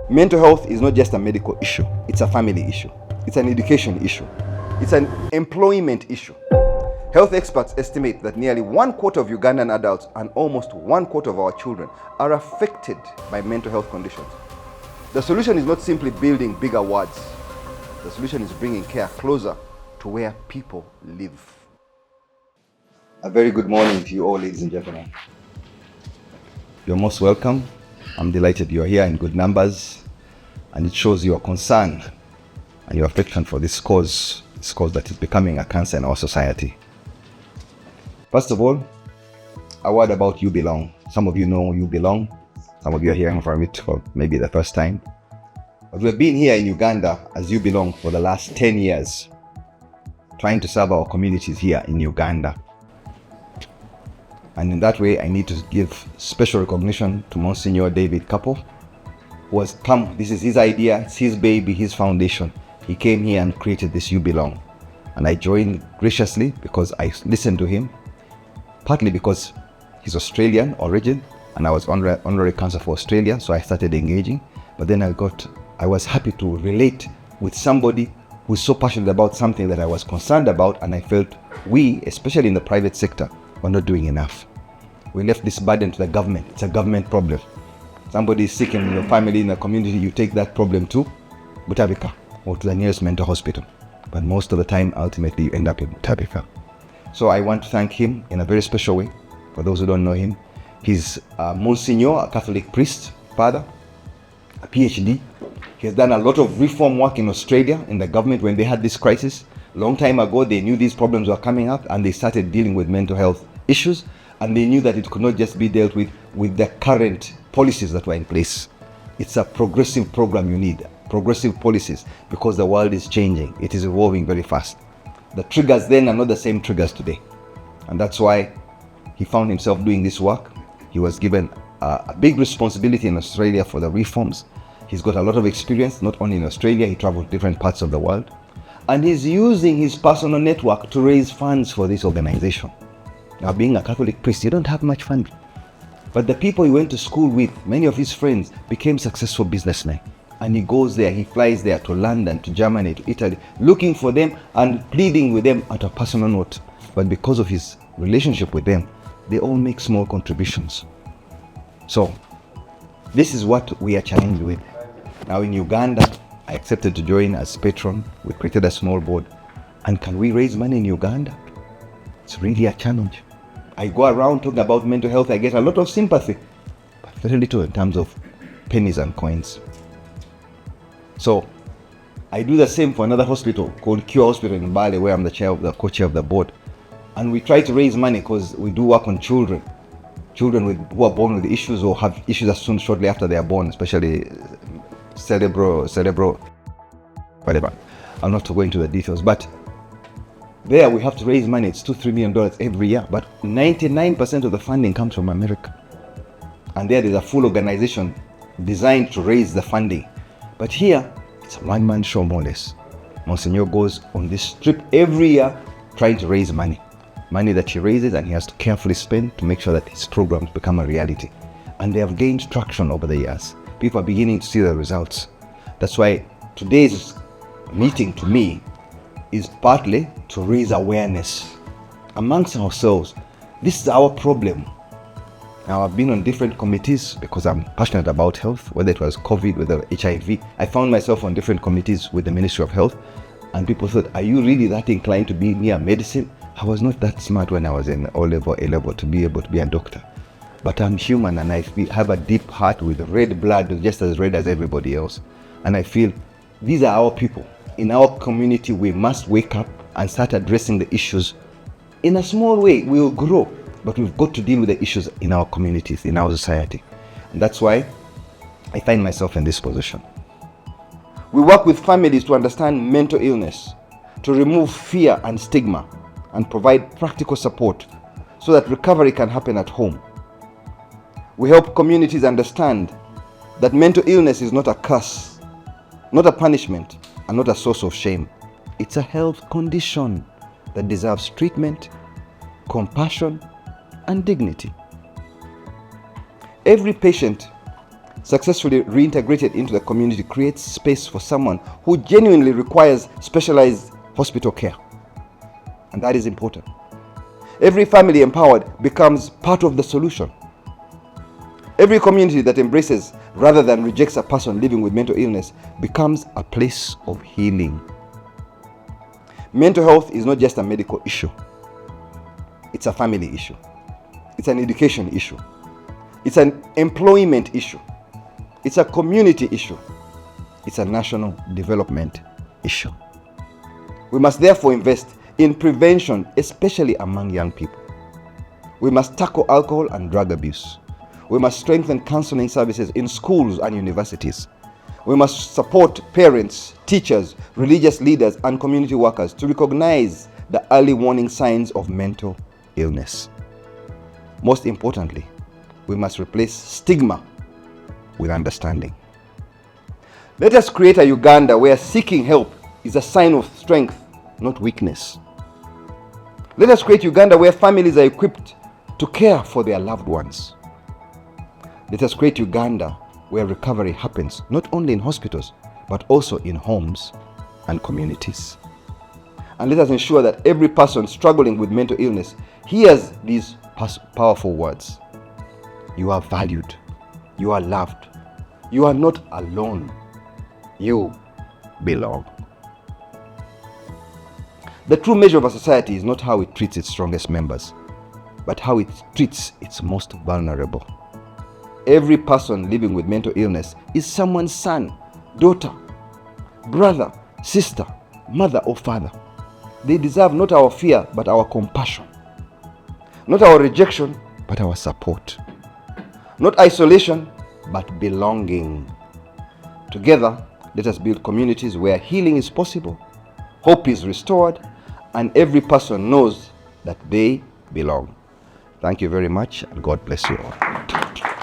Mental health is not just a medical issue, it's a family issue. It's an education issue. It's an employment issue. Health experts estimate that nearly 1/4 of Ugandan adults and almost 1/4 of our children are affected by mental health conditions. The solution is not simply building bigger wards. The solution is bringing care closer to where people live. A very good morning to you all, ladies and gentlemen. You're most welcome. I'm delighted you're here in good numbers, and it shows your concern and your affection for this cause that is becoming a cancer in our society. First of all, a word about You Belong. Some of you know You Belong. Some of you are hearing from it for maybe the first time. But we've been here in Uganda as You Belong for the last 10 years, trying to serve our communities here in Uganda. And in that way, I need to give special recognition to Monsignor David Kapo, who has come. This is his idea, it's his baby, his foundation. He came here and created this You Belong. And I joined graciously because I listened to him, partly because he's Australian origin, and I was honorary counsel for Australia, so I started engaging. But then I was happy to relate with somebody who's so passionate about something that I was concerned about, and I felt we, especially in the private sector, were not doing enough. We left this burden to the government. It's a government problem. Somebody is sick in your family, in the community, you take that problem to Butabika or to the nearest mental hospital. But most of the time, ultimately, you end up in Butabika. So I want to thank him in a very special way. For those who don't know him, he's Monsignor, a Catholic priest, father, a PhD. He has done a lot of reform work in Australia, in the government when they had this crisis. Long time ago, they knew these problems were coming up, and they started dealing with mental health issues, and they knew that it could not just be dealt with the current policies that were in place. It's a progressive program you need, progressive policies, because the world is changing. It is evolving very fast. The triggers then are not the same triggers today, and that's why he found himself doing this work. He was given a big responsibility in Australia for the reforms. He's got a lot of experience, not only in Australia, he traveled to different parts of the world. And he's using his personal network to raise funds for this organization. Now, being a Catholic priest, you don't have much funding. But the people he went to school with, many of his friends, became successful businessmen. And he goes there, he flies there to London, to Germany, to Italy, looking for them and pleading with them at a personal note. But because of his relationship with them, they all make small contributions. So, this is what we are challenged with. Now in Uganda, I accepted to join as patron. We created a small board. And can we raise money in Uganda? It's really a challenge. I go around talking about mental health, I get a lot of sympathy, but very little in terms of pennies and coins. So I do the same for another hospital called Cure Hospital in Bali, where I'm the co-chair of the board. And we try to raise money because we do work on children who are born with issues or have issues as soon shortly after they are born, especially cerebral, whatever. I'm not going into the details, but there we have to raise money. It's $2-3 million every year, but 99% of the funding comes from America. And there is a full organization designed to raise the funding. But here, it's a one-man show more or less. Monsignor goes on this trip every year trying to raise money that he raises, and he has to carefully spend to make sure that his programs become a reality. And they have gained traction over the years. People are beginning to see the results. That's why today's meeting, to me, is partly to raise awareness amongst ourselves. This is our problem. Now, I've been on different committees because I'm passionate about health, whether it was COVID, whether HIV. I found myself on different committees with the Ministry of Health, and people thought, are you really that inclined to be near medicine? I was not that smart when I was in O-level, A-level to be able to be a doctor. But I'm human, and I have a deep heart with red blood, just as red as everybody else. And I feel these are our people. In our community, we must wake up and start addressing the issues. In a small way, we will grow, but we've got to deal with the issues in our communities, in our society. And that's why I find myself in this position. We work with families to understand mental illness, to remove fear and stigma, and provide practical support so that recovery can happen at home. We help communities understand that mental illness is not a curse, not a punishment, and not a source of shame. It's a health condition that deserves treatment, compassion, and dignity. Every patient successfully reintegrated into the community creates space for someone who genuinely requires specialized hospital care. And that is important. Every family empowered becomes part of the solution. Every community that embraces rather than rejects a person living with mental illness becomes a place of healing. Mental health is not just a medical issue. It's a family issue. It's an education issue. It's an employment issue. It's a community issue. It's a national development issue. We must therefore invest in prevention, especially among young people. We must tackle alcohol and drug abuse. We must strengthen counseling services in schools and universities. We must support parents, teachers, religious leaders, and community workers to recognize the early warning signs of mental illness. Most importantly, we must replace stigma with understanding. Let us create a Uganda where seeking help is a sign of strength, not weakness. Let us create Uganda where families are equipped to care for their loved ones. Let us create Uganda where recovery happens not only in hospitals, but also in homes and communities. And let us ensure that every person struggling with mental illness hears these powerful words. You are valued. You are loved. You are not alone. You belong. The true measure of a society is not how it treats its strongest members, but how it treats its most vulnerable. Every person living with mental illness is someone's son, daughter, brother, sister, mother, or father. They deserve not our fear, but our compassion. Not our rejection, but our support. Not isolation, but belonging. Together, let us build communities where healing is possible, hope is restored, and every person knows that they belong. Thank you very much, and God bless you all.